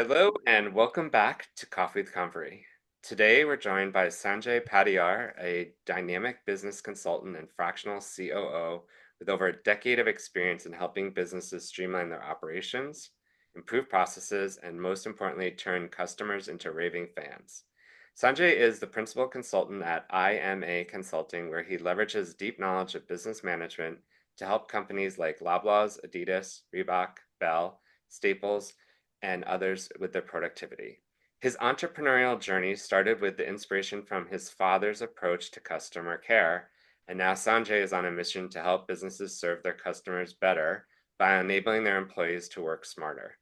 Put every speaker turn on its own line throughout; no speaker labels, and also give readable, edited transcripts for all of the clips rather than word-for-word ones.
Hello and welcome back to Coffee with Convery. Today we're joined by Sanjay Padhiar, a dynamic business consultant and fractional COO with over a decade of experience in helping businesses streamline their operations, improve processes, and most importantly, turn customers into raving fans. Sanjay is the principal consultant at IMA Consulting, where he leverages deep knowledge of business management to help companies like Loblaws, adidas, Reebok, Bell, Staples, and others with their productivity. His entrepreneurial journey started with the inspiration from his father's approach to customer care, and now Sanjay is on a mission to help businesses serve their customers better by enabling their employees to work smarter.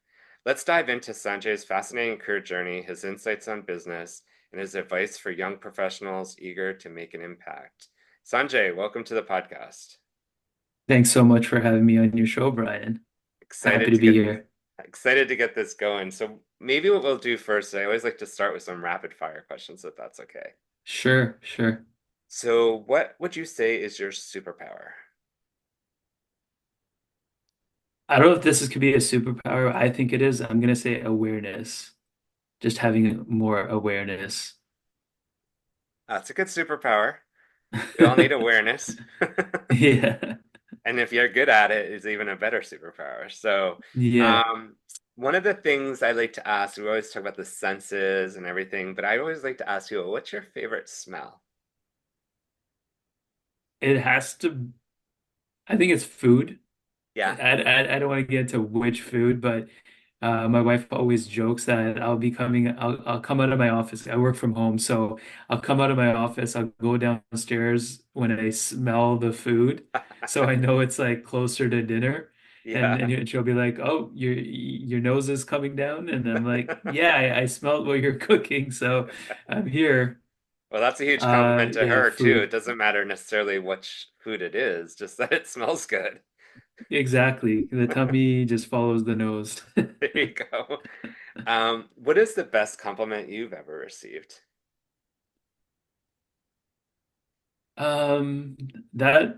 Let's dive into Sanjay's fascinating career journey, his insights on business, and his advice for young professionals eager to make an impact. Sanjay, welcome to the podcast.
Thanks so much for having me on your show, Brian. Happy
Excited
to
to
be
get
here.
this going. So maybe what we'll do first, I always like to start with some rapid fire questions, if that's okay.
Sure, sure.
So what would you say is your superpower?
I don't know if could be a superpower. I think it is. I'm gonna say awareness. Just having more awareness.
That's a good superpower. We all need awareness.
Yeah.
And if you're good at it, it's even a better superpower. So,
Yeah.
um, one of the things I like to ask, we always talk about the senses and everything, but I always like to ask you, what's your favorite smell?
It has to, I think it's food.
Yeah.
I don't want to get into which food, but my wife always jokes that I'll come out of my office. I work from home, so I'll come out of my office, I'll go downstairs when I smell the food. So I know it's like closer to dinner.
Yeah.
And she'll be like, "Oh, your nose is coming down." And I'm like, "Yeah, I smelled what you're cooking, so I'm here."
Well, that's a huge compliment to
Yeah,
her too. It
food.
doesn't matter necessarily which food it is, just that it smells good.
Exactly. The tummy just follows the nose.
There you go. What is the best compliment you've ever received?
Um, that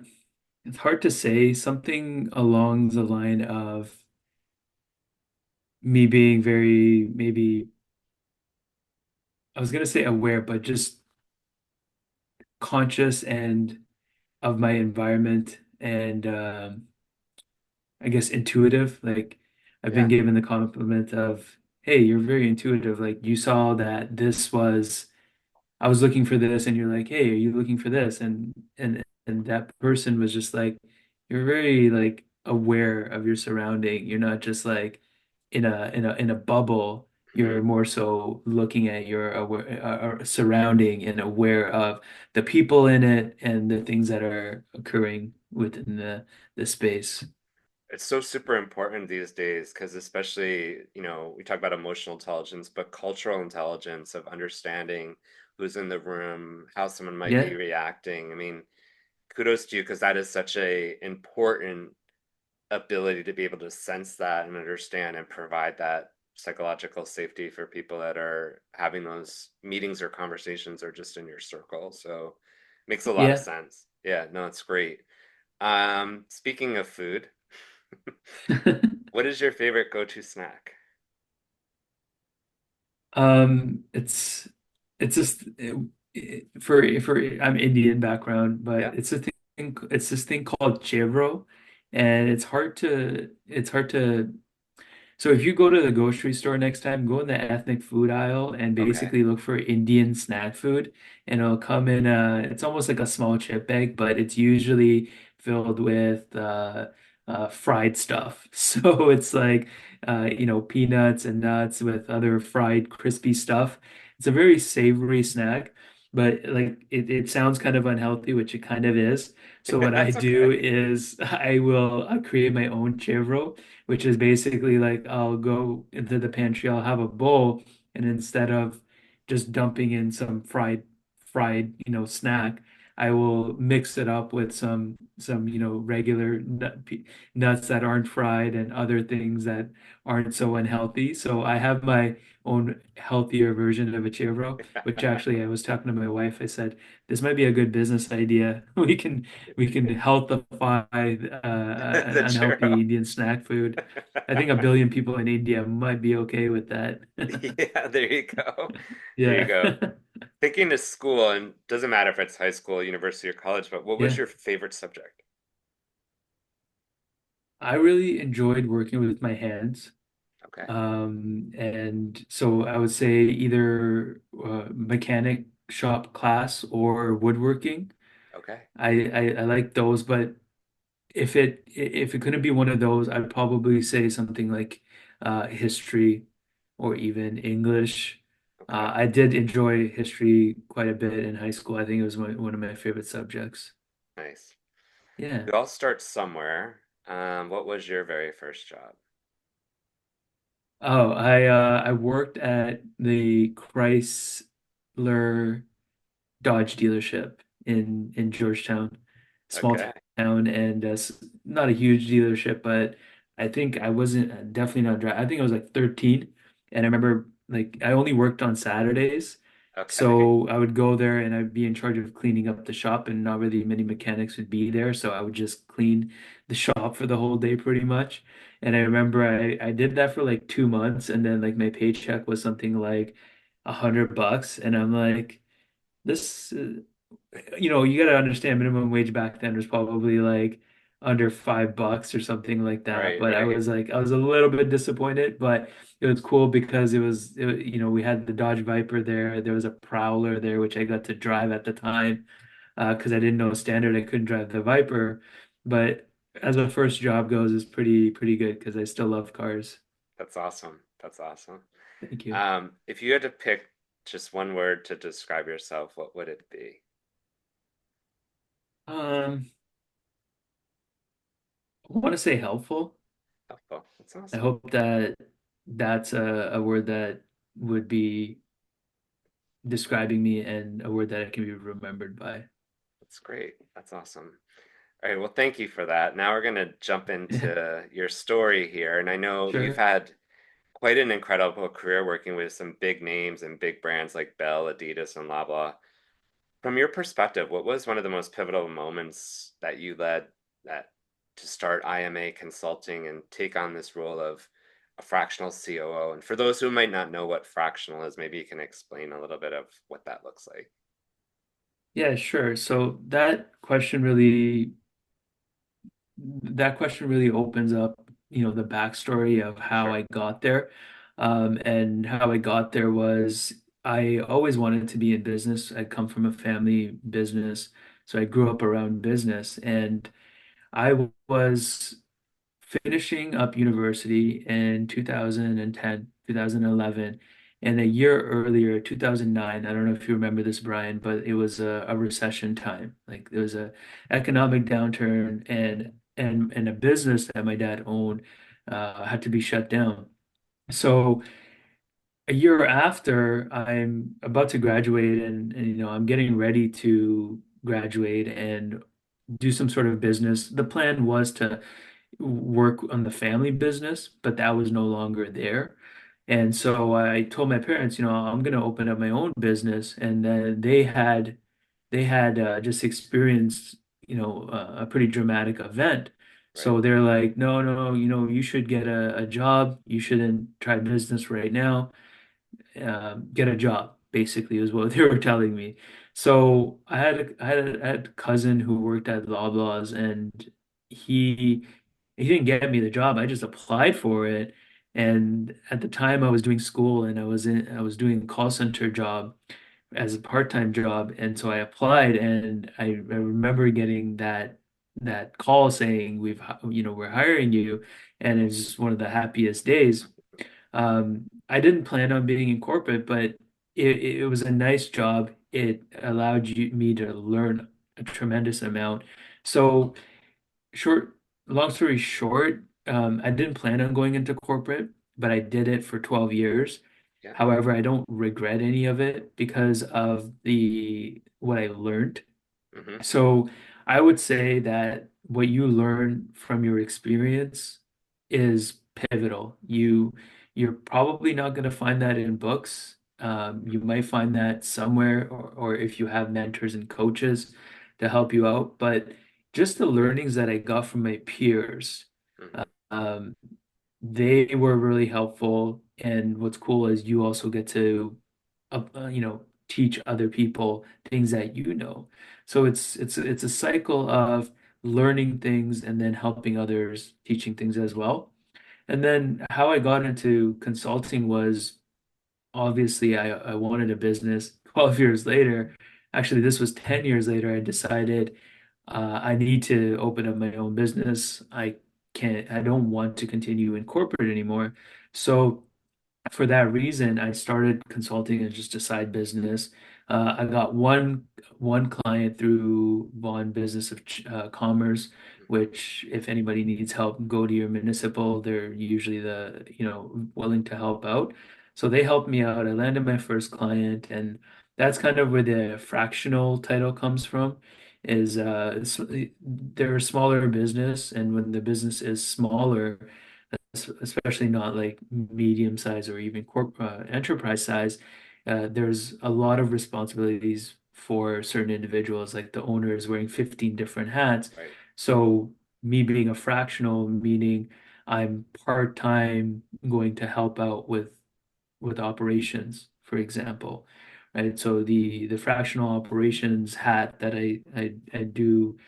It's hard to say. Something along the line of me being very, maybe, I was gonna say aware, but just conscious and of my environment and I guess intuitive. Like I've been
Yeah.
given the compliment of, hey, you're very intuitive. Like you saw that I was looking for this, and you're like, hey, are you looking for this? And that person was just like, you're very like aware of your surrounding. You're not just like in a bubble.
Hmm.
You're more so looking at your surrounding and aware of the people in it and the things that are occurring within the space.
It's so super important these days because especially, we talk about emotional intelligence, but cultural intelligence of understanding who's in the room, how someone might be
Yeah,
reacting. I mean, kudos to you because that is such a important ability to be able to sense that and understand and provide that psychological safety for people that are having those meetings or conversations or just in your circle. So makes a lot of
yeah.
sense. Yeah, no, it's great. Speaking of food, what is your favorite go-to snack?
It's just for I'm Indian background, but
Yeah.
it's this thing called chevro, and it's hard to. So if you go to the grocery store next time, go in the ethnic food aisle and
Okay.
basically look for Indian snack food, and it'll come in it's almost like a small chip bag, but it's usually filled with fried stuff. So it's like peanuts and nuts with other fried crispy stuff. It's a very savory snack, but like it sounds kind of unhealthy, which it kind of is. So what I
That's
do
okay.
is I create my own chevro, which is basically like I'll go into the pantry, I'll have a bowl, and instead of just dumping in some fried snack, I will mix it up with some regular nuts that aren't fried and other things that aren't so unhealthy. So I have my own healthier version of a churro, which actually I was talking to my wife. I said, this might be a good business idea. We can healthify an
The churro.
unhealthy Indian snack food. I think a billion people in India might be okay with that.
Yeah, there you go. There you
Yeah.
go. Thinking to school, and doesn't matter if it's high school, university, or college, but what was
Yeah.
your favorite subject?
I really enjoyed working with my hands.
Okay.
And so I would say either mechanic shop class or woodworking.
Okay.
I like those, but if it couldn't be one of those, I'd probably say something like history or even English.
Okay.
I did enjoy history quite a bit in high school. I think it was one of my favorite subjects.
Nice.
Yeah.
We all start somewhere. What was your very first job?
Oh, I worked at the Chrysler Dodge dealership in Georgetown, small
Okay.
town, and not a huge dealership, but I think I wasn't definitely not dry. I think I was like 13, and I remember like I only worked on Saturdays,
Okay.
so I would go there and I'd be in charge of cleaning up the shop, and not really many mechanics would be there, so I would just clean the shop for the whole day pretty much. And I remember I did that for like 2 months, and then like my paycheck was something like $100, and I'm like this you got to understand minimum wage back then was probably like under $5 or something like that.
Right,
But
right.
I was a little bit disappointed, but it was cool because we had the Dodge Viper there. There was a Prowler there, which I got to drive at the time because I didn't know standard. I couldn't drive the Viper, but as a first job goes, it's pretty good because I still love cars.
That's awesome. That's awesome.
Thank you.
If you had to pick just one word to describe yourself, what would it be?
I want to say helpful.
Helpful. That's
I
awesome.
hope that that's a word that would be describing me and a word that I can be remembered by.
That's great. That's awesome. All right, well, thank you for that. Now we're going to jump
Yeah,
into your story here. And I know you've
sure.
had quite an incredible career working with some big names and big brands like Bell, Adidas, and Loblaw. From your perspective, what was one of the most pivotal moments that you led that to start IMA Consulting and take on this role of a fractional COO? And for those who might not know what fractional is, maybe you can explain a little bit of what that looks like.
Yeah, sure. So that question really opens up, the backstory of how
Sure.
I got there. And how I got there was I always wanted to be in business. I come from a family business, so I grew up around business, and I was finishing up university in 2010, 2011, and a year earlier, 2009. I don't know if you remember this, Brian, but it was a recession time. Like there was a economic downturn, and a business that my dad owned had to be shut down. So a year after, I'm about to graduate, and I'm getting ready to graduate and do some sort of business. The plan was to work on the family business, but that was no longer there. And so I told my parents, I'm going to open up my own business. And then they had just experienced, a pretty dramatic event.
Right.
So they're like, no, no, you should get a job. You shouldn't try business right now. Get a job, basically, is what they were telling me. So I had a cousin who worked at Loblaws, and he he didn't get me the job. I just applied for it. And at the time I was doing school, and I was doing a call center job as a part-time job. And so I applied, and I remember getting that call saying we're hiring you. And it's just one of the happiest days. I didn't plan on being in corporate, but it was a nice job. It allowed me to learn a tremendous amount. So short, long story short, I didn't plan on going into corporate, but I did it for 12 years.
Yeah.
However, I don't regret any of it because of the what I learned.
Hmm.
So I would say that what you learn from your experience is pivotal. You're probably not going to find that in books. You might find that somewhere, or if you have mentors and coaches to help you out. But just the learnings that I got from my peers,
Hmm.
um, they were really helpful. And what's cool is you also get to, teach other people things that you know. So it's a cycle of learning things and then helping others, teaching things as well. And then how I got into consulting was obviously I wanted a business. 12 years later, actually this was 10 years later, I decided I need to open up my own business. I don't want to continue in corporate anymore. So for that reason, I started consulting as just a side business. I got one client through Vaughn Business of Commerce,
Hmm.
which if anybody needs help, go to your municipal. They're usually willing to help out. So they helped me out. I landed my first client, and that's kind of where the fractional title comes from. They're a smaller business, and when the business is smaller, especially not like medium size or even enterprise size, there's a lot of responsibilities for certain individuals. Like the owner is wearing 15 different hats.
Right.
So me being a fractional, meaning I'm part-time going to help out with operations, for example. Right. So the fractional operations hat that I do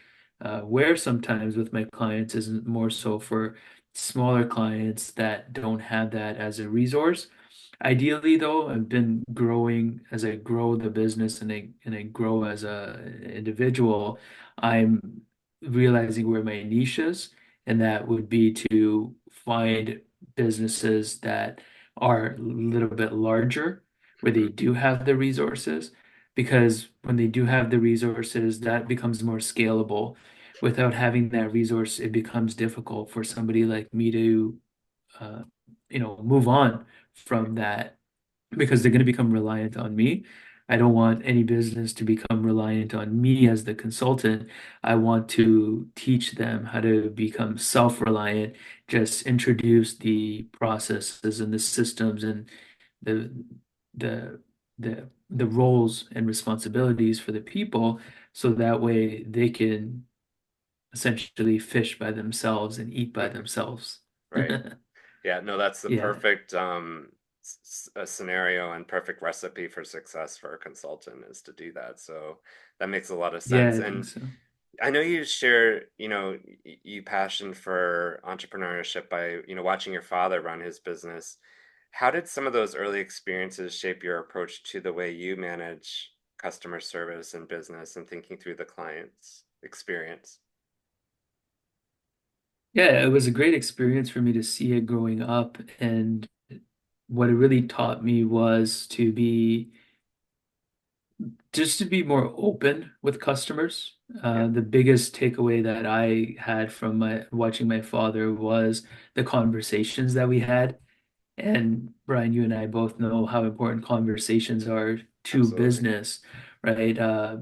wear sometimes with my clients is more so for smaller clients that don't have that as a resource. Ideally, though, I've been growing as I grow the business and I grow as a individual, I'm realizing where my niche is, and that would be to find businesses that are a little bit larger, where they
Hmm.
do have the resources, because when they do have the resources, that becomes more scalable. Without having that resource, it becomes difficult for somebody like me to, uh, move on
Right.
from that because they're going to become reliant on me. I don't want any business to become reliant on me as the consultant. I want to teach them how to become self-reliant, just introduce the processes and the systems and the the the roles and responsibilities for the people so that way they can essentially fish by themselves and eat by themselves.
Right. Yeah, no, that's the
Yeah.
perfect scenario and perfect recipe for success for a consultant is to do that. So that makes a lot of
Yeah,
sense.
I think
And
so.
I know you share, you passion for entrepreneurship by, watching your father run his business. How did some of those early experiences shape your approach to the way you manage customer service and business and thinking through the client's experience?
Yeah, it was a great experience for me to see it growing up. And what it really taught me was to be more open with customers.
Yeah,
The biggest takeaway that I had from my watching my father was the conversations that we had. And Brian, you and I both know how important conversations are to
absolutely.
business, right?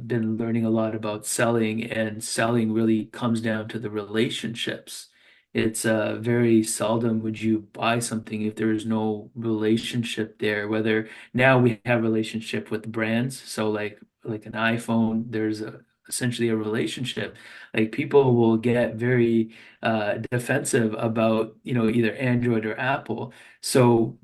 Been learning a lot about selling, and selling really comes down to the relationships. It's very seldom would you buy something if there is no relationship there. Whether now we have relationship with brands, so like an iPhone, essentially a relationship. Like people will get very defensive about, either Android or Apple. So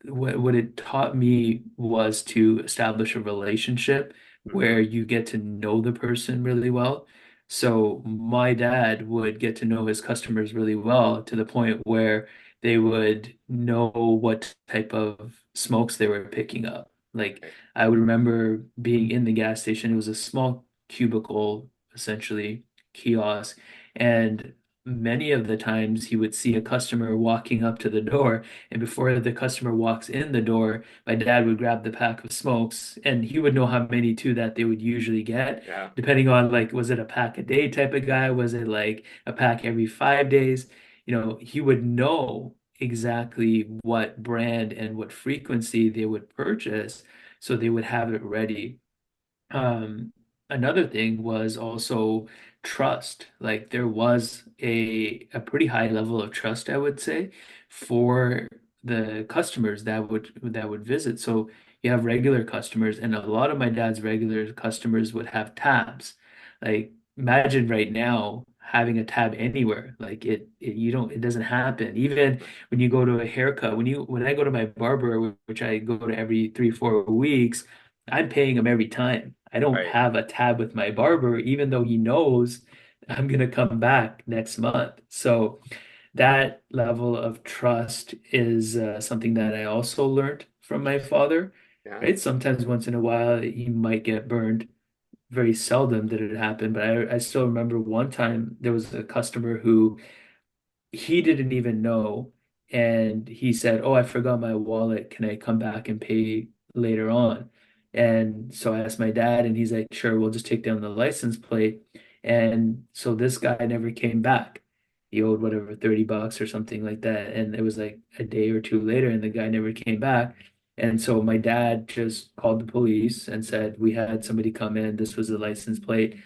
what it taught me was to establish a relationship
Hmm.
where you get to know the person really well. So my dad would get to know his customers really well to the point where they would know what type of smokes they were picking up. Like
Right.
I would remember being in the gas station. It was a small cubicle, essentially kiosk, and many of the times he would see a customer walking up to the door, and before the customer walks in the door, my dad would grab the pack of smokes, and he would know how many too that they would usually get,
Yeah.
depending on like, was it a pack a day type of guy? Was it like a pack every 5 days? He would know exactly what brand and what frequency they would purchase, so they would have it ready. Um, another thing was also trust. Like there was a pretty high level of trust, I would say, for the customers that would visit. So you have regular customers, and a lot of my dad's regular customers would have tabs. Like imagine right now having a tab anywhere. Like it you don't it doesn't happen. Even when you go to a haircut, when I go to my barber, which I go to every 3, 4 weeks. I'm paying him every time. I don't
Right.
have a tab with my barber, even though he knows I'm gonna come back next month. So that level of trust is something that I also learned from my father,
Yeah.
right? Sometimes once in a while he might get burned. Very seldom did it happen, but I still remember one time there was a customer who he didn't even know. And he said, "Oh, I forgot my wallet. Can I come back and pay later on?" And so I asked my dad, and he's like, "Sure, we'll just take down the license plate." And so this guy never came back. He owed whatever, $30 or something like that. And it was like a day or two later, and the guy never came back. And so my dad just called the police and said, "We had somebody come in. This was the license plate."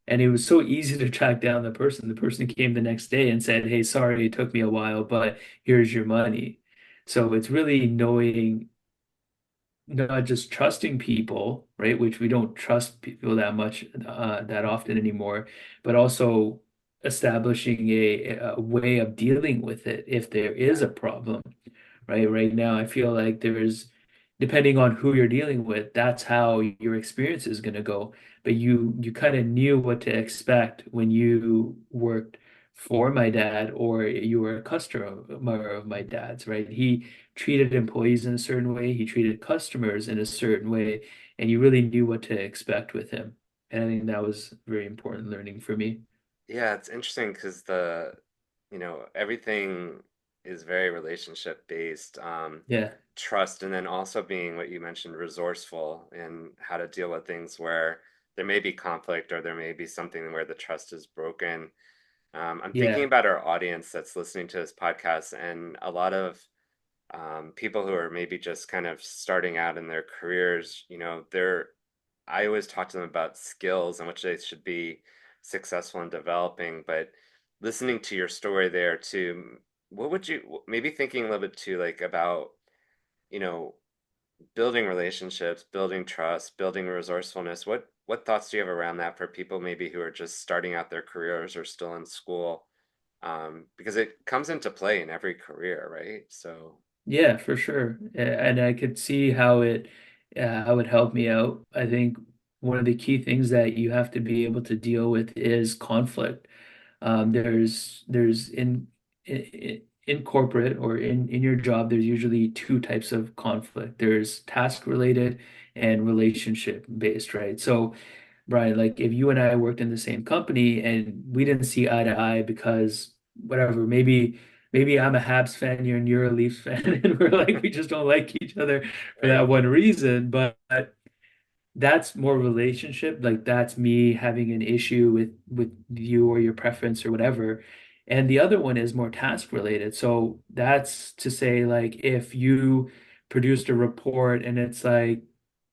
And it was so easy to track down the person. The person came the next day and said, "Hey, sorry, it took me a while, but here's your money." So it's really knowing, not just trusting people, right? Which we don't trust people that much, that often anymore, but also establishing a way of dealing with it if there is
Yeah.
a problem, right? Right now, I feel like depending on who you're dealing with, that's how your experience is going to go. But you kind of knew what to expect when you worked for my dad or you were a customer of my dad's, right? He treated employees in a certain way, he treated customers in a certain way, and you really knew what to expect with him. And I think that was very important learning for me.
Yeah, it's interesting because everything is very relationship based,
Yeah,
trust, and then also being what you mentioned, resourceful in how to deal with things where there may be conflict or there may be something where the trust is broken. I'm thinking
yeah,
about our audience that's listening to this podcast, and a lot of people who are maybe just kind of starting out in their careers, I always talk to them about skills and which they should be successful in developing. But listening to your story there too, what would you maybe thinking a little bit too, like about, you know, building relationships, building trust, building resourcefulness. What thoughts do you have around that for people maybe who are just starting out their careers or still in school? Because it comes into play in every career, right? So,
yeah, for sure. And I could see how it helped me out. I think one of the key things that you have to be able to deal with is conflict. There's in corporate or in your job, there's usually two types of conflict. There's task related and relationship based, right? So Brian, like if you and I worked in the same company and we didn't see eye to eye because whatever, maybe I'm a Habs fan, you're a Leafs fan, and we're like we just don't like each other for
right,
that one reason. But that's more relationship. Like that's me having an issue with you or your preference or whatever. And the other one is more task related. So that's to say, like if you produced a report and it's like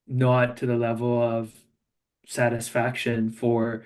not to the level of satisfaction for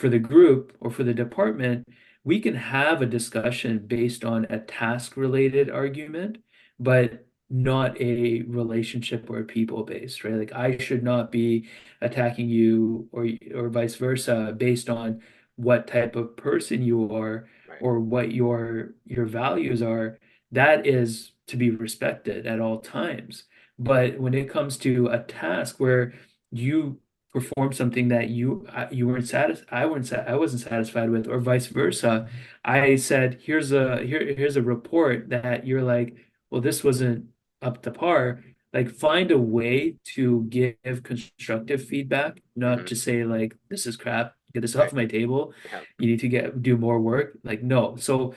the group or for the department, we can have a discussion based on a task related argument, but not a relationship or people based, right? Like I should not be attacking you or vice versa based on what type of person you are
right,
or what your values are. That is to be respected at all times. But when it comes to a task where you perform something that you weren't I wasn't satisfied with, or vice versa. I said, here's a report that you're like, well, this wasn't up to par. Like, find a way to give constructive feedback, not
hmm
to say like, this is crap, get this
right,
off my table.
yeah,
You need to do more work. Like, no. So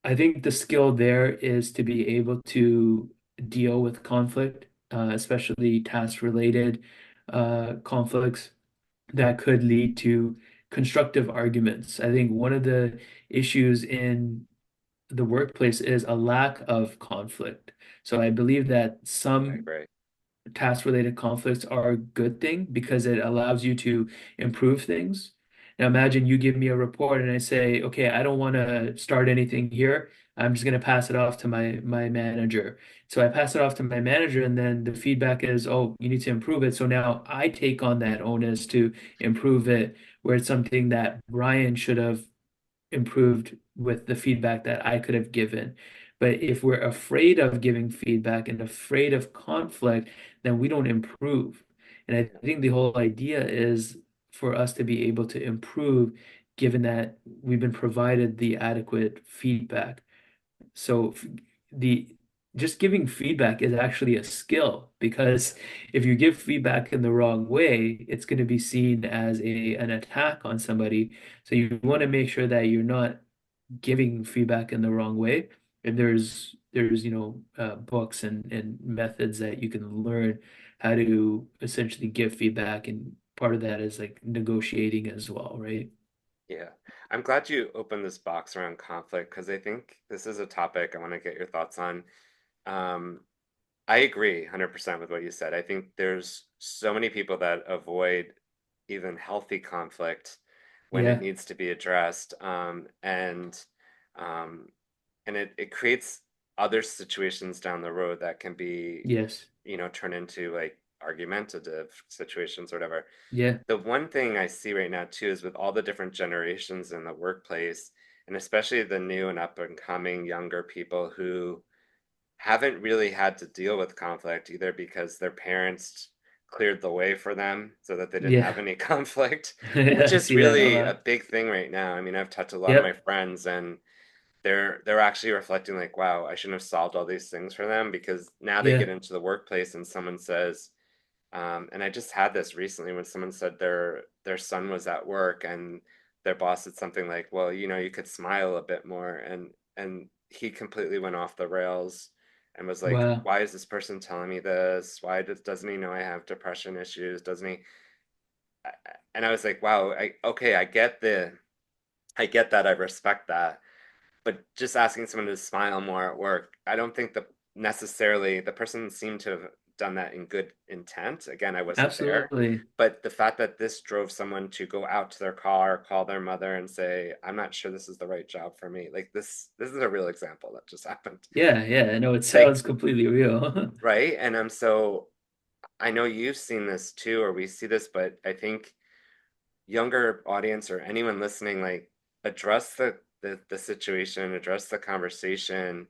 I think the skill there is to be able to deal with conflict, especially task related conflicts that could lead to constructive arguments. I think one of the issues in the workplace is a lack of conflict. So I believe that
I
some
agree.
task-related conflicts are a good thing because it allows you to improve things. Now imagine you give me a report and I say, okay, I don't want to start anything here. I'm just going to pass it off to my manager. So I pass it off to my manager, and then the feedback is, oh, you need to improve it. So now I take on that onus to improve it, where it's something that Brian should have improved with the feedback that I could have given. But if we're afraid of giving feedback and afraid of conflict, then we don't improve. And I
Yeah.
think the whole idea is for us to be able to improve, given that we've been provided the adequate feedback. So the just giving feedback is actually a skill, because if you give feedback in the wrong way, it's going to be seen as an attack on somebody. So you want to make sure that you're not giving feedback in the wrong way. And there's books and methods that you can learn how to essentially give feedback, and part of that is like negotiating as well, right?
Yeah. I'm glad you opened this box around conflict because I think this is a topic I want to get your thoughts on. Um, I agree 100% with what you said. I think there's so many people that avoid even healthy conflict when it
Yeah.
needs to be addressed. Um, and it creates other situations down the road that can be,
Yes.
turn into like argumentative situations or whatever.
Yeah.
The one thing I see right now too is with all the different generations in the workplace, and especially the new and up and coming younger people who haven't really had to deal with conflict either because their parents cleared the way for them so that they didn't have
Yeah.
any conflict, which
I
is
see that a
really a
lot.
big thing right now. I mean, I've talked to a lot of my
Yep.
friends and they're actually reflecting like, wow, I shouldn't have solved all these things for them because now they get
Yeah.
into the workplace and someone says, and I just had this recently when someone said their son was at work and their boss said something like, "Well, you could smile a bit more," and he completely went off the rails and was like,
Wow.
"Why is this person telling me this? Doesn't he know I have depression issues? Doesn't he?" And I was like, "Wow, okay, I get that, I respect that." But just asking someone to smile more at work, I don't think necessarily the person seemed to have done that in good intent. Again, I wasn't there,
Absolutely.
but the fact that this drove someone to go out to their car, call their mother, and say, "I'm not sure this is the right job for me." Like this is a real example that just happened.
Yeah, yeah. I know it
Like,
sounds completely real.
right? And so I know you've seen this too, or we see this, but I think younger audience or anyone listening, like address the situation, address the conversation.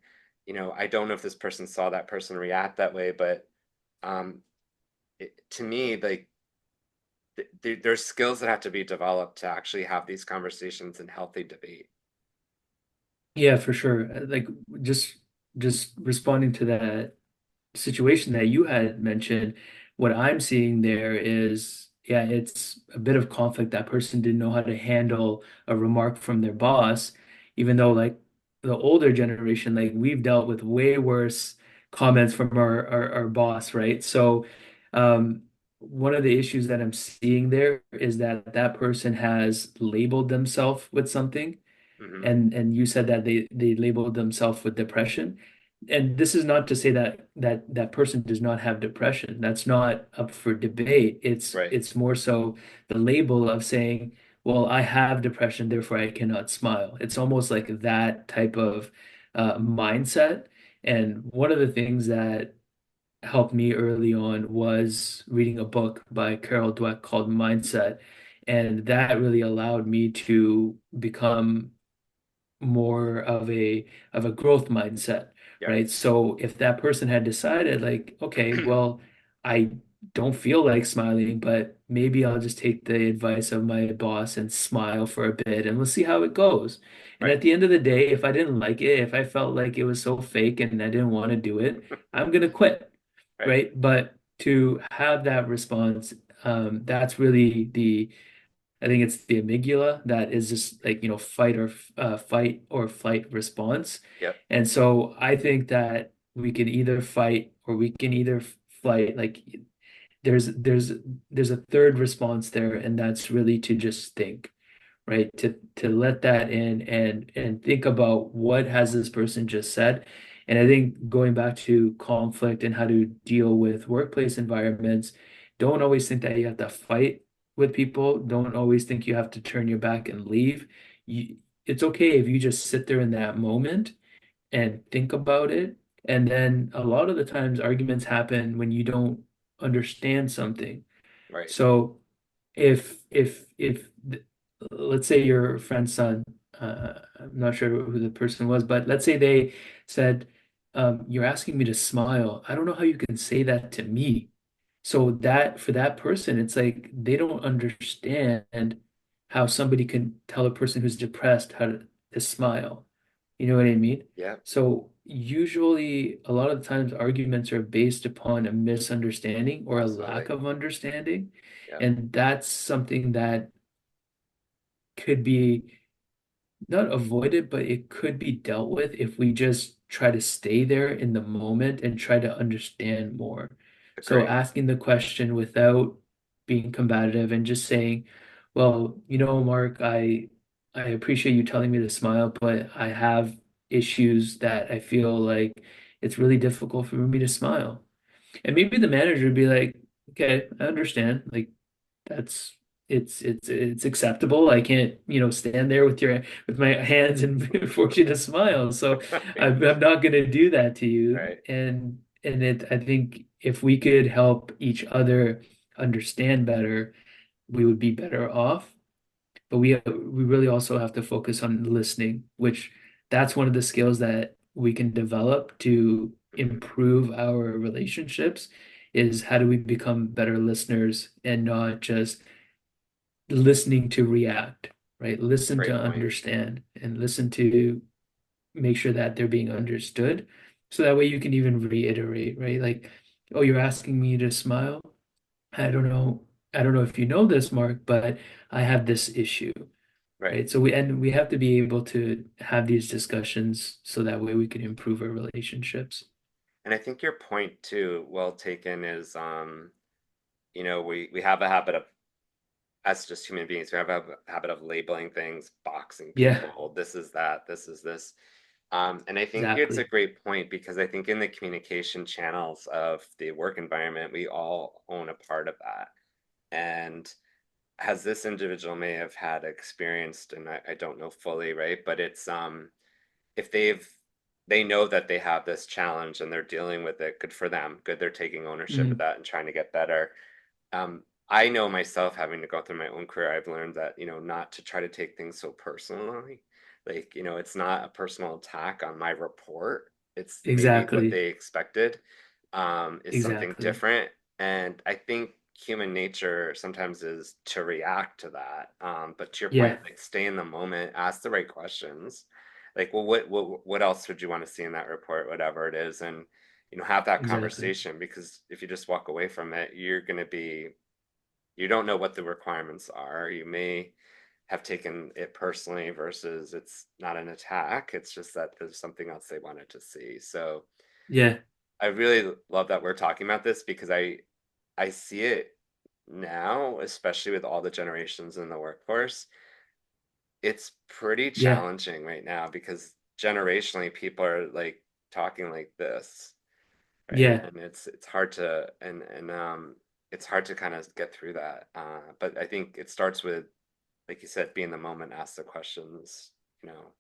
I don't know if this person saw that person react that way, but um, to me, like there's skills that have to be developed to actually have these conversations in healthy debate.
Yeah, for sure. Like just just responding to that situation that you had mentioned, what I'm seeing there is, yeah, it's a bit of conflict. That person didn't know how to handle a remark from their boss, even though like the older generation, like we've dealt with way worse comments from our boss, right? So, one of the issues that I'm seeing there is that that person has labeled themselves with something,
Hmm.
and you said that they labeled themselves with depression. And this is not to say that that person does not have depression. That's not up for debate. It's
Right.
it's more so the label of saying, well, I have depression, therefore I cannot smile. It's almost like that type of mindset. And one of the things that helped me early on was reading a book by Carol Dweck called Mindset. And that really allowed me to become more of a growth mindset,
Yeah.
right? So if that person had decided like, okay, well, I don't feel like smiling, but maybe I'll just take the advice of my boss and smile for a bit and let's see how it goes. And
Right.
at the end of the day, if I didn't like it, if I felt like it was so fake and I didn't want to do it, I'm gonna quit,
Right.
right? But to have that response, that's really I think it's the amygdala that is just like, fight or flight response.
Yep.
And so I think that we can either fight or we can either flight. Like there's a third response there, and that's really to just think, right? To let that in and think about what has this person just said. And I think going back to conflict and how to deal with workplace environments, don't always think that you have to fight with people. Don't always think you have to turn your back and leave. You, it's okay if you just sit there in that moment and think about it. And then a lot of the times arguments happen when you don't understand something.
Right.
So if let's say your friend's son, I'm not sure who the person was, but let's say they said, "You're asking me to smile. I don't know how you can say that to me." So that for that person, it's like they don't understand how somebody can tell a person who's depressed how to smile. You know what I mean?
Yeah,
So usually a lot of the times arguments are based upon a misunderstanding or a lack
absolutely.
of understanding.
Yeah.
And that's something that could be not avoided, but it could be dealt with if we just try to stay there in the moment and try to understand more. So
Agree.
asking the question without being combative and just saying, well, Mark, I appreciate you telling me to smile, but I have issues that I feel like it's really difficult for me to smile. And maybe the manager would be like, okay, I understand. Like that's it's acceptable. I can't, stand there with my hands and force you to smile. So
Right.
I'm not gonna do that to you.
Right.
And I think if we could help each other understand better, we would be better off. But we really also have to focus on listening, which that's one of the skills that we can develop to
Hmm.
improve our relationships, is how do we become better listeners and not just listening to react, right? Listen to
Great point.
understand and listen to make sure that they're being understood. So that way you can even reiterate, right? Like, oh, you're asking me to smile. I don't know. I don't know if you know this, Mark, but I have this issue,
Right.
right? So we have to be able to have these discussions so that way we can improve our relationships.
And I think your point too, well taken, is we have a habit of, as just human beings, we have a habit of labeling things, boxing
Yeah,
people. This is that, this is this. And I think it's a
exactly.
great point because I think in the communication channels of the work environment, we all own a part of that. And as this individual may have had experienced, and I don't know fully, right? But it's if they know that they have this challenge and they're dealing with it, good for them. Good, they're taking ownership of
Mm,
that and trying to get better. I know myself, having to go through my own career, I've learned that, not to try to take things so personally. Like, it's not a personal attack on my report. It's maybe what
exactly.
they expected, is something
Exactly.
different. And I think human nature sometimes is to react to that. But to your point,
Yeah,
like, stay in the moment, ask the right questions. Like, well, what else would you want to see in that report, whatever it is, and have that
exactly.
conversation, because if you just walk away from it, you don't know what the requirements are. You may have taken it personally versus it's not an attack. It's just that there's something else they wanted to see. So
Yeah,
I really love that we're talking about this because I see it now, especially with all the generations in the workforce. It's pretty
yeah,
challenging right now because generationally people are like talking like this, right?
yeah.
And it's hard to and it's hard to kind of get through that. But I think it starts with, like you said, be in the moment, ask the questions,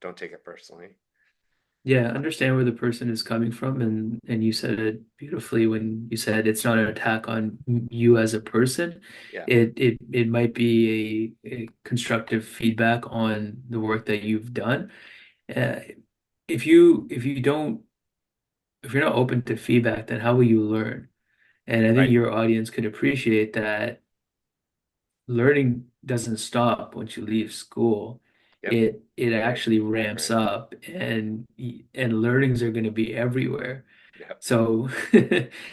don't take it personally.
Yeah, understand where the person is coming from, and you said it beautifully when you said it's not an attack on you as a person.
Yeah,
It might be a constructive feedback on the work that you've done. Uh, if you don't if you're not open to feedback, then how will you learn? And I think
right.
your audience could appreciate that learning doesn't stop once you leave school.
Yep.
It
Right.
actually
I
ramps
agree.
up, and learnings are going to be everywhere.
Yep.
So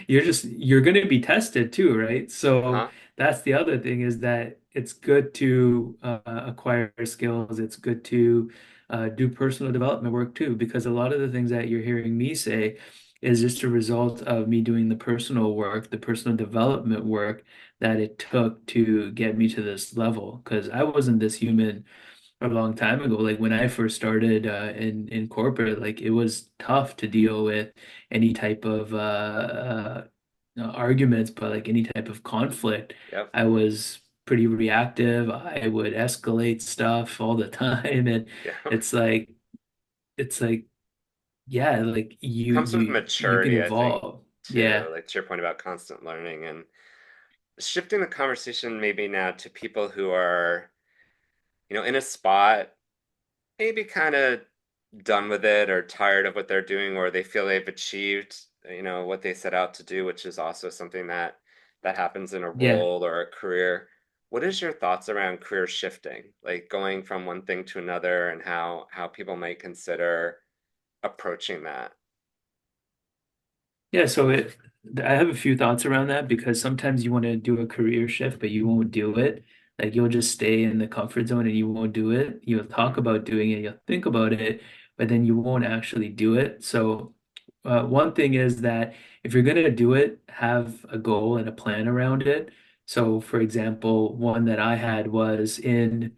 you're going to be tested too, right? So
Uh-huh.
that's the other thing, is that it's good to acquire skills. It's good to do personal development work too, because a lot of the things that you're hearing me say is just a result of me doing the personal work, the personal development work that it took to get me to this level. Because I wasn't this human a long time ago. Like when I first started in corporate, like it was tough to deal with any type of arguments, but like any type of conflict.
Yep.
I was pretty reactive. I would escalate stuff all the time, and
Yeah.
it's like it's like yeah, like
Comes with
you can
maturity, I think,
evolve.
too.
Yeah.
Like to your point about constant learning and shifting the conversation maybe now to people who are, in a spot, maybe kind of done with it or tired of what they're doing, or they feel they've achieved, what they set out to do, which is also something that happens in a
Yeah.
role or a career. What is your thoughts around career shifting, like going from one thing to another, and how people might consider approaching that?
Yeah, I have a few thoughts around that because sometimes you want to do a career shift, but you won't do it. Like you'll just stay in the comfort zone and you won't do it. You'll talk
Hmm.
about doing it, you'll think about it, but then you won't actually do it. So, one thing is that if you're going to do it, have a goal and a plan around it. So, for example, one that I had was in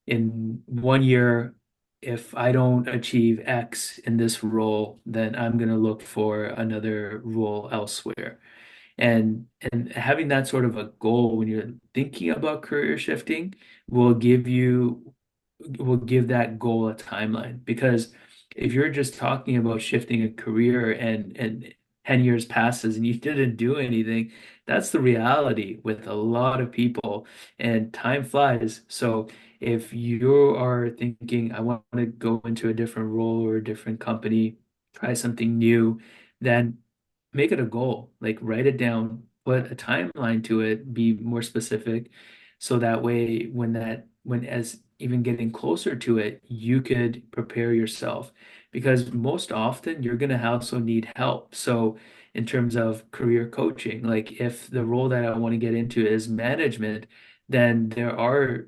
1 year, if I don't achieve X in this role, then I'm going to look for another role elsewhere. And having that sort of a goal when you're thinking about career shifting will give you will give that goal a timeline. Because if you're just talking about shifting a career and 10 years passes and you didn't do anything, that's the reality with a lot of people, and time flies. So if you are thinking, I want to go into a different role or a different company, try something new, then make it a goal. Like write it down, put a timeline to it, be more specific, so that way when as even getting closer to it, you could prepare yourself. Because most often you're gonna also need help. So in terms of career coaching, like if the role that I want to get into is management, then there are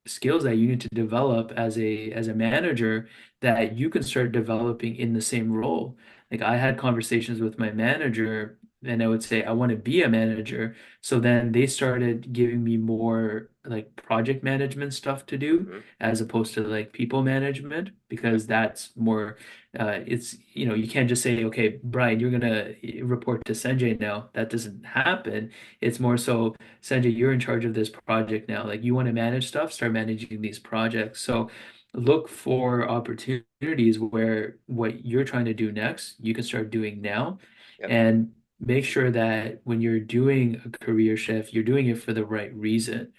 skills that you need to develop as a manager that you can start developing in the same role. Like I had conversations with my manager and I would say, I want to be a manager. So then they started giving me more like project management stuff to do
Hmm.
as opposed to like people management,
Yep.
because that's more, it's, you can't just say, okay, Brian, you're gonna report to Sanjay now. That doesn't happen. It's more so, Sanjay, you're in charge of this project now. Like you want to manage stuff, start managing these projects. So look for opportunities where what you're trying to do next, you can start doing now,
Yep.
and make sure that when you're doing a career shift, you're doing it for the right reason.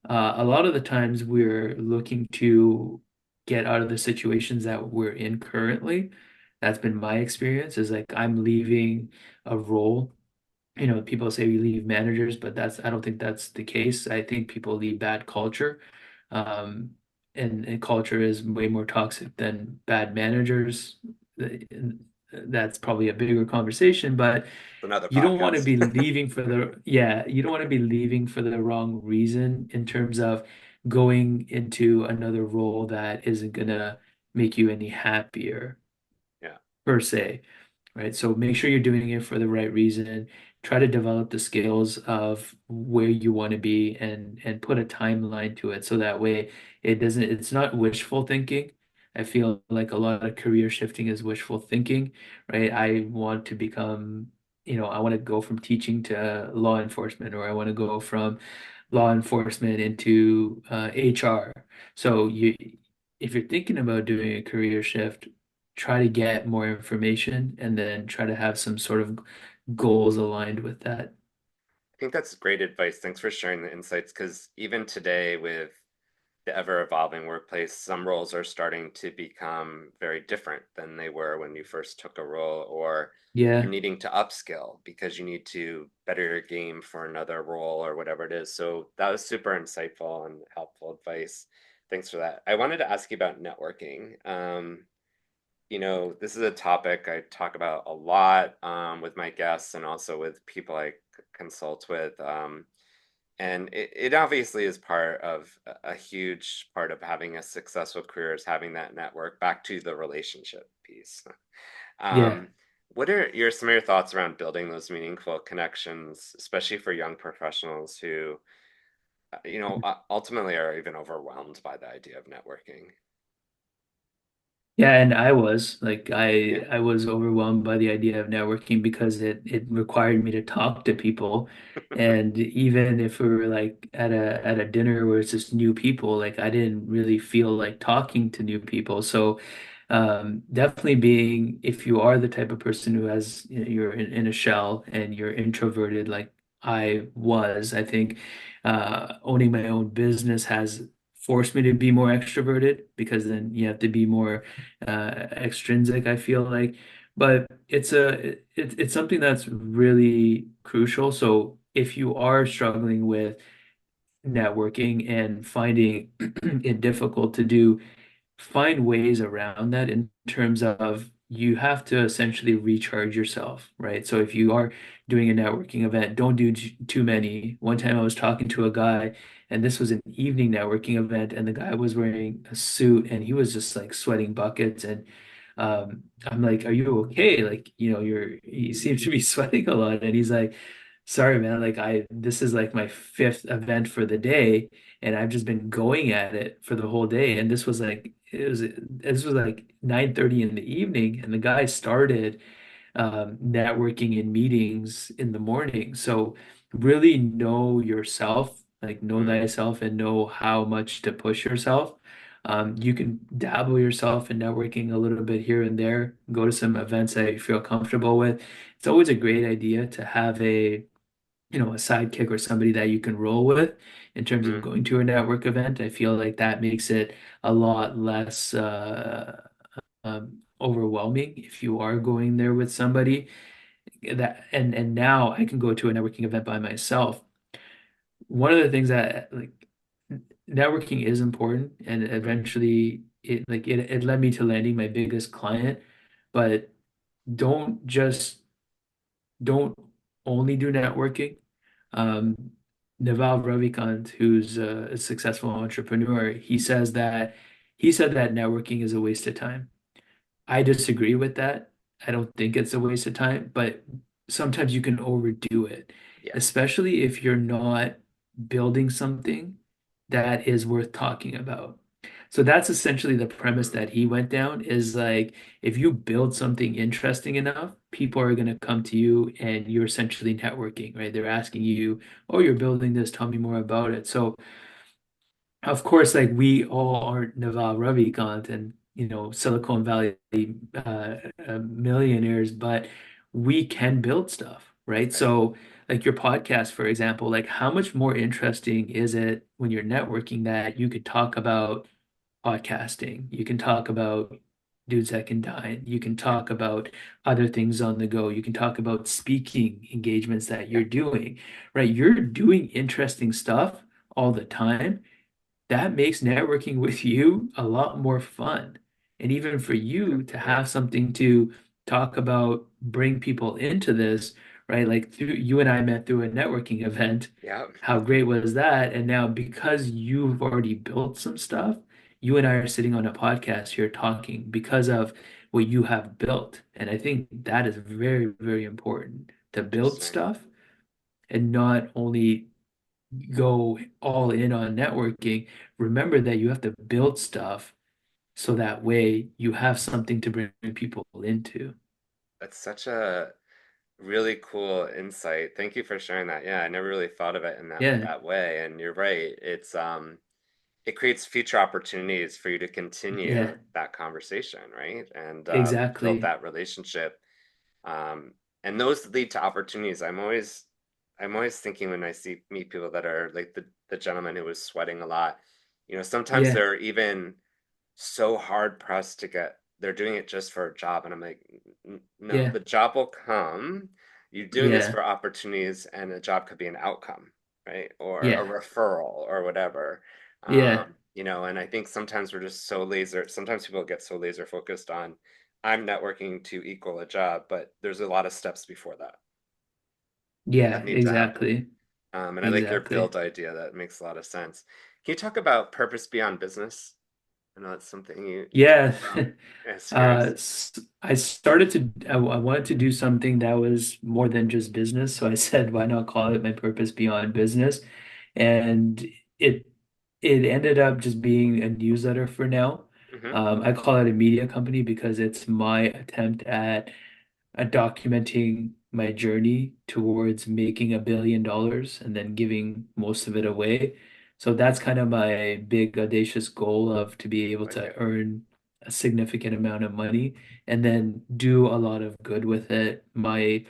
A lot of the times we're looking to get out of the situations that we're in currently. That's been my experience, is like I'm leaving a role. People say we leave managers, but I don't think that's the case. I think people leave bad culture. Um, and culture is way more toxic than bad managers. And that's probably a bigger conversation, but
It's another
you don't want to
podcast.
be leaving for yeah, you don't want to be leaving for the wrong reason in terms of going into another role that isn't gonna make you any happier
Yeah.
per se, right? So make sure you're doing it for the right reason. Try to develop the skills of where you want to be and put a timeline to it so that way it's not wishful thinking. I feel like a lot of career shifting is wishful thinking, right? I want to become, I want to go from teaching to law enforcement, or I want to go from law enforcement into HR. So if you're thinking about doing a career shift, try to get more information and then try to have some sort of goals aligned with that.
I think that's great advice. Thanks for sharing the insights, because even today, with the ever evolving workplace, some roles are starting to become very different than they were when you first took a role, or you're
Yeah.
needing to upskill because you need to better your game for another role or whatever it is. So that was super insightful and helpful advice. Thanks for that. I wanted to ask you about networking. This is a topic I talk about a lot, with my guests and also with people I consult with. And it obviously is part of a huge part of having a successful career, is having that network. Back to the relationship piece.
Yeah.
Um, what are some of your thoughts around building those meaningful connections, especially for young professionals who ultimately are even overwhelmed by the idea of networking.
Yeah, and I was like
Yeah.
I was overwhelmed by the idea of networking because it required me to talk to people. And even if we were like at a dinner where it's just new people, like I didn't really feel like talking to new people. So definitely being if you are the type of person who has you're in a shell and you're introverted like I was, I think owning my own business has forced me to be more extroverted because then you have to be more extrinsic, I feel like. But it's something that's really crucial. So if you are struggling with networking and finding it difficult to do, find ways around that in terms of you have to essentially recharge yourself, right? So if you are doing a networking event, don't do too many. One time I was talking to a guy, and this was an evening networking event, and the guy was wearing a suit and he was just like sweating buckets. And I'm like, "Are you okay? Like, you seem to be sweating a lot." And he's like, "Sorry, man. Like, this is like my fifth event for the day." And I've just been going at it for the whole day. And this was like 9:30 in the evening, and the guy started networking in meetings in the morning. So really know yourself, like know
Mm,
thyself, and know how much to push yourself. You can dabble yourself in networking a little bit here and there. Go to some events that you feel comfortable with. It's always a great idea to have a sidekick or somebody that you can roll with in terms of
mm,
going to a network event. I feel like that makes it a lot less overwhelming if you are going there with somebody that and now I can go to a networking event by myself. One of the things that like networking is important and
mm,
eventually it led me to landing my biggest client, but don't just don't only do networking. Um, Naval Ravikant, who's a successful entrepreneur, he said that networking is a waste of time. I disagree with that. I don't think it's a waste of time, but sometimes you can overdo it,
yeah.
especially if you're not building something that is worth talking about. So that's essentially the premise
Mm,
that he went down is like if you build something interesting enough, people are going to come to you and you're essentially networking, right? They're asking you, "Oh, you're building this, tell me more about it." So of course, like we all aren't Naval Ravikant and Silicon Valley millionaires, but we can build stuff, right?
right.
So, like your podcast, for example, like how much more interesting is it when you're networking that you could talk about podcasting, you can talk about dudes that can dine, you can
Yeah.
talk about other things on the go, you can talk about speaking engagements that
Yeah.
you're doing, right? You're doing interesting stuff all the time that makes networking with you a lot more fun. And even for
Good
you to
point.
have something to talk about, bring people into this, right? Like through you and I met through a networking event.
Yeah.
How great was that? And now because you've already built some stuff, you and I are sitting on a podcast here talking because of what you have built. And I think that is very, very important to build
Interesting.
stuff and not only go all in on networking, remember that you have to build stuff so that way you have something to bring people into.
That's such a really cool insight. Thank you for sharing that. Yeah, I never really thought of it in
Yeah,
that way. And you're right. It creates future opportunities for you to continue
yeah,
that conversation, right? And build
exactly.
that relationship. Um, and those lead to opportunities. I'm always thinking when I see meet people that are like the gentleman who was sweating a lot. Sometimes
Yeah,
they're even so hard pressed to get. They're doing it just for a job, and I'm like, No,
yeah,
the job will come. You're doing this
yeah,
for opportunities, and a job could be an outcome, right? Or a
yeah,
referral or whatever.
yeah,
And I think sometimes we're just so laser. Sometimes people get so laser focused on I'm networking to equal a job, but there's a lot of steps before that
yeah,
that need to happen.
exactly.
And I like your
Exactly.
build idea. That makes a lot of sense. Can you talk about purpose beyond business? I know it's something you talk
Yeah.
about. Yes, curious.
I started I wanted to do something that was more than just business. So I said, why not call it my purpose beyond business? And it it ended up just being a newsletter for now.
Hmm.
I call it a media company because it's my attempt at documenting my journey towards making $1 billion and then giving most of it away. So that's kind of my big audacious goal of to be able
Like
to
it.
earn a significant amount of money and then do a lot of good with it. My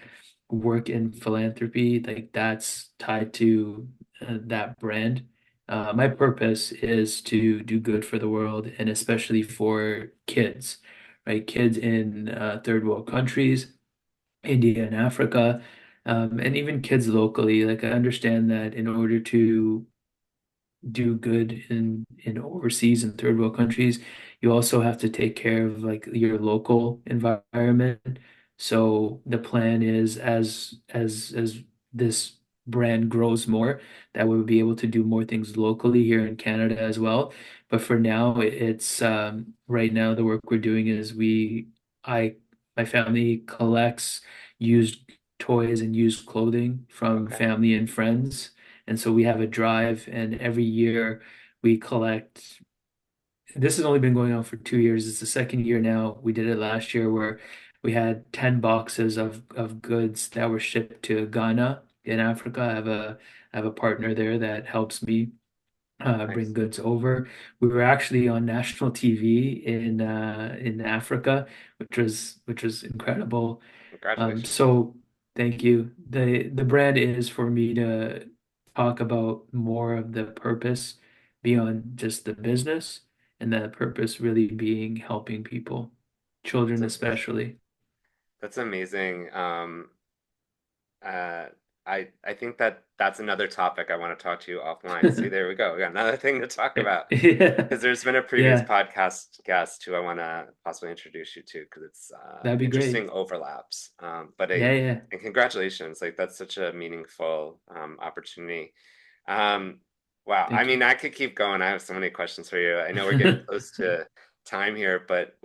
work in philanthropy, like that's tied to that brand. My purpose is to do good for the world and especially for kids, right? Kids in third world countries, India and Africa, and even kids locally. Like I understand that in order to do good in overseas and third world countries, you also have to take care of like your local environment. So the plan is as this brand grows more, that we'll be able to do more things locally here in Canada as well. But for now, it's right now the work we're doing is I my family collects used toys and used clothing from
Okay.
family and friends. And so we have a drive, and every year we collect. This has only been going on for 2 years. It's the second year now. We did it last year where we had 10 boxes of goods that were shipped to Ghana in Africa. I have a partner there that helps me bring
Nice.
goods over. We were actually on national TV in Africa, which was incredible.
Congratulations.
So thank you. The brand is for me to talk about more of the purpose beyond just the business, and that purpose really being helping people,
That's
children
amazing.
especially.
That's amazing. Uh, I think that that's another topic I want to talk to you offline. See, there we go. We got another thing to talk about.
Yeah.
Because there's been a previous
Yeah,
podcast guest who I want to possibly introduce you to because it's
that'd be
interesting
great.
overlaps. But
Yeah, yeah.
and congratulations, like that's such a meaningful opportunity. Um, wow, I
Thank
mean, I could keep going. I have so many questions for you. I know we're getting
you.
close to time here, but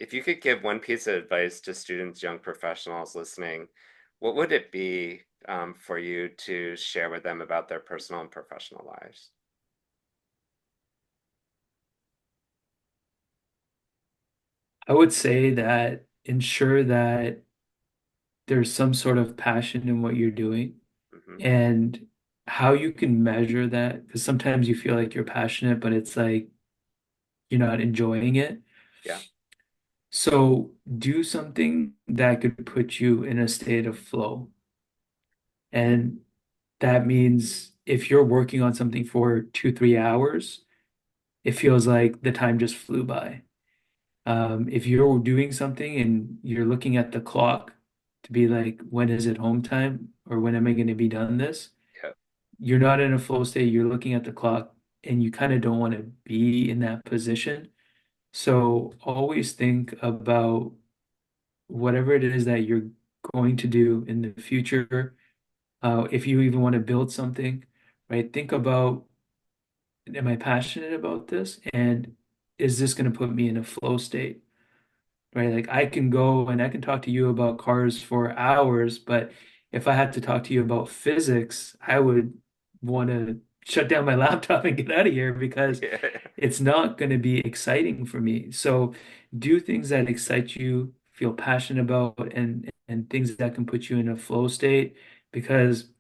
if you could give one piece of advice to students, young professionals listening, what would it be for you to share with them about their personal and professional lives?
I would say that ensure that there's some sort of passion in what you're doing
Hmm.
and how you can measure that. Because sometimes you feel like you're passionate, but it's like you're not enjoying it.
Yeah.
So do something that could put you in a state of flow. And that means if you're working on something for 2, 3 hours, it feels like the time just flew by. If you're doing something and you're looking at the clock to be like, when is it home time or when am I going to be done this?
Yeah.
You're not in a flow state. You're looking at the clock and you kind of don't want to be in that position. So always think about whatever it is that you're going to do in the future. If you even want to build something, right? Think about, am I passionate about this? And is this going to put me in a flow state? Right? Like I can go and I can talk to you about cars for hours, but if I had to talk to you about physics, I would want to shut down my laptop and get out of here because
Yeah.
it's not going to be exciting for me. So do things that excite you, feel passionate about, and things that can put you in a flow state. Because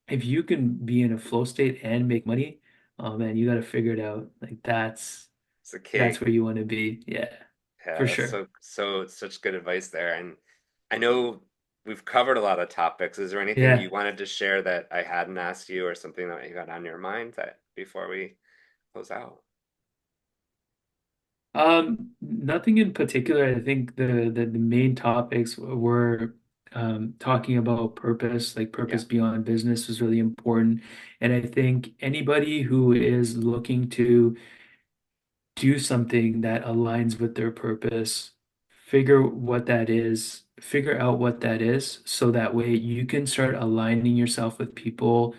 if you can be in a flow state and make money, oh man, you got to figure it out. Like
It's a
that's
key.
where you want to be. Yeah,
Yeah,
for
that's
sure.
so such good advice there. And I know we've covered a lot of topics. Is there anything
Yeah.
you wanted to share that I hadn't asked you or something that you got on your mind that before we close out?
Nothing in particular. I think the main topics were talking about purpose, like
Yeah.
purpose beyond business was really important. And I think anybody who is looking to do something that aligns with their purpose, figure out what that is, so that way you can start aligning yourself with people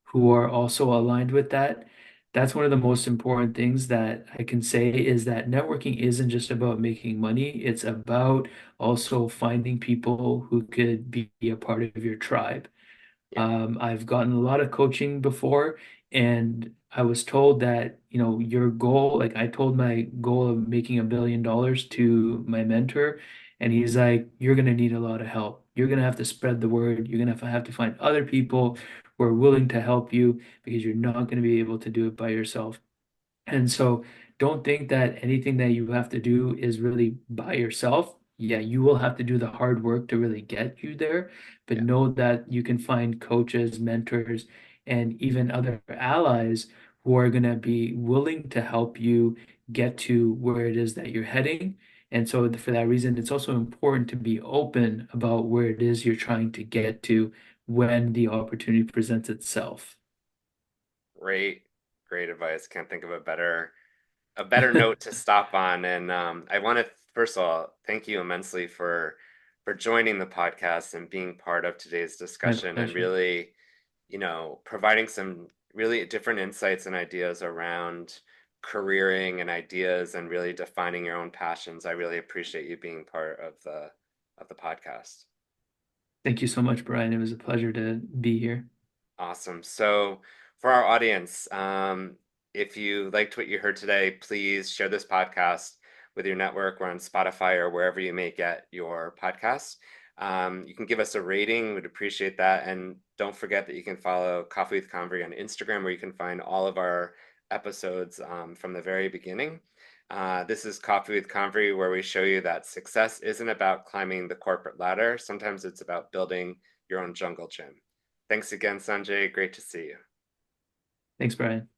who are also aligned with that. That's one of the most important things that I can say is that networking isn't just about making money, it's about also finding people who could be a part of your tribe,
Yeah.
I've gotten a lot of coaching before, and I was told that, your goal, like I told my goal of making $1 billion to my mentor, and he's like, you're gonna need a lot of help. You're gonna have to spread the word. You're gonna have to find other people who are willing to help you because you're not gonna be able to do it by yourself. And so don't think that anything that you have to do is really by yourself. Yeah, you will have to do the hard work to really get you there, but
Yeah.
know that you can find coaches, mentors, and even other allies who are going to be willing to help you get to where it is that you're heading. And so for that reason, it's also important to be open about where it is you're trying to get to when the opportunity presents itself.
Great, great advice. Can't think of a better note to stop on. And I want to first of all thank you immensely for joining the podcast and being part of today's
My
discussion and
pleasure.
really, providing some really different insights and ideas around careering and ideas and really defining your own passions. I really appreciate you being part of the podcast.
Thank you so much, Brian. It was a pleasure to be here.
Awesome. So, for our audience, if you liked what you heard today, please share this podcast with your network. We're on Spotify or wherever you may get your podcasts. You can give us a rating. We'd appreciate that. And don't forget that you can follow Coffee with Convery on Instagram, where you can find all of our episodes from the very beginning. This is Coffee with Convery, where we show you that success isn't about climbing the corporate ladder. Sometimes it's about building your own jungle gym. Thanks again, Sanjay. Great to see you.
Thanks, Brian.